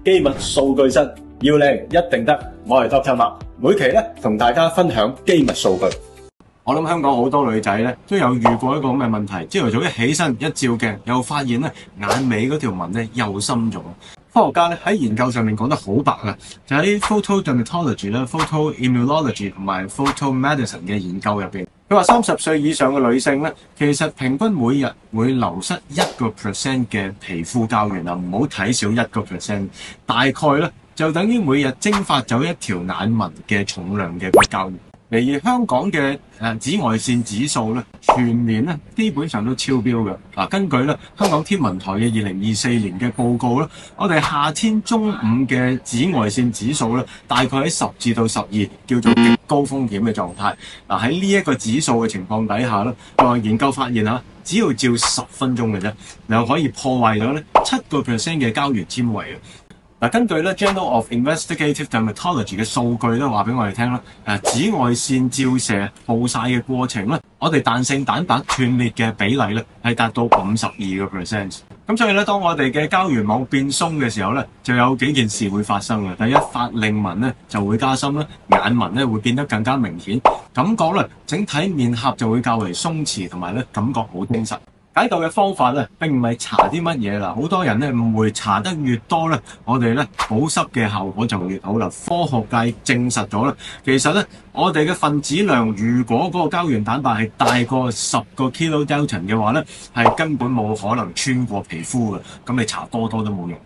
機密數據室要靚一定得，我係 Dr. Mark， 每期咧同大家分享機密數據。我諗香港好多女仔咧都有遇過一個咁嘅問題，朝頭早一起身一照鏡，又發現咧眼尾嗰條紋咧又深咗。科學家咧喺研究上面講得好白啊，就喺 photo dermatology 啦、photo immunology 同埋 photo medicine 嘅研究入邊，佢話30歲以上嘅女性咧，其實平均每日會流失1% 嘅皮膚膠原啊，唔好睇少1%，大概咧就等於每日蒸發走一條眼紋嘅重量嘅膠原。而香港嘅紫外線指數咧，全年咧基本上都超標嘅。嗱，根據咧香港天文台嘅2024年嘅報告咧，我哋夏天中午嘅紫外線指數咧，大概喺10至到12，叫做極高風險嘅狀態。嗱，喺呢一個指數嘅情況底下咧，研究發現啊，只要照10分鐘嘅啫，就可以破壞咗咧7% 嘅膠原纖維啊！嗱，根據咧 Journal of Investigative Dermatology 嘅數據咧，話俾我哋聽啦，紫外線照射暴曬嘅過程咧，我哋彈性蛋白斷裂嘅比例咧係達到52%。咁所以咧，當我哋嘅膠原網變鬆嘅時候咧，就有幾件事會發生嘅。第一，法令紋咧就會加深啦，眼紋咧會變得更加明顯，感覺咧整體面頰就會較為鬆弛，同埋咧感覺好精神。解救嘅方法咧並唔係搽啲乜嘢啦，好多人咧誤會搽得越多咧，我哋咧保濕嘅效果就越好啦。科學界證實咗啦，其實咧我哋嘅分子量如果嗰個膠原蛋白係大過10個 kilodalton 嘅話咧，係根本冇可能穿過皮膚嘅，咁你搽多都冇用。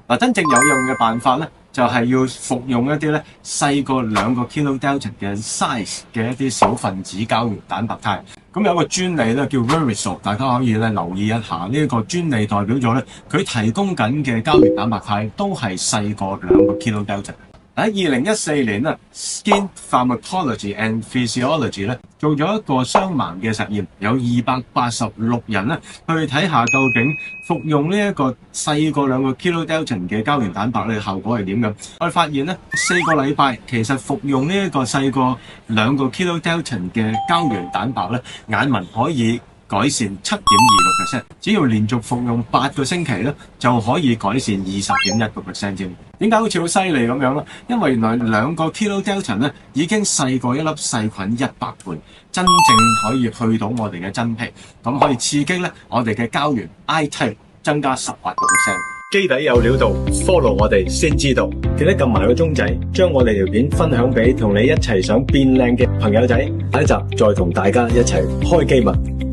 嗱，真正有用嘅辦法咧，就係要服用一啲咧細過2個 kilodalton 嘅 size 嘅一啲小分子膠原蛋白肽。咁有一個專利咧叫 Verisol， 大家可以咧留意一下。呢一個專利代表咗咧，佢提供緊嘅膠原蛋白肽都係細過2個 kilodalton。喺2014年咧 ，Skin Pharmacology and Physiology 咧做咗一個雙盲嘅實驗，有286人咧去睇下究竟服用呢一個細過2個 kilodalton 嘅膠原蛋白咧效果係點嘅。我哋發現咧4個禮拜，其實服用呢一個細過2個 kilodalton 嘅膠原蛋白咧，眼紋可以改善 7.2%， 只要連續服用8個星期咧，就可以改善 20.1% 添。點解好似好犀利咁樣咧？因為原來2個 kilodalton 咧已經細過一粒細菌100倍，真正可以去到我哋嘅真皮，咁可以刺激咧我哋嘅膠原 eye type 增加18%。基底有料到 ，follow 我哋先知道。記得撳埋個鐘仔，將我哋條片分享俾同你一齊想變靚嘅朋友仔。下一集再同大家一齊開機密。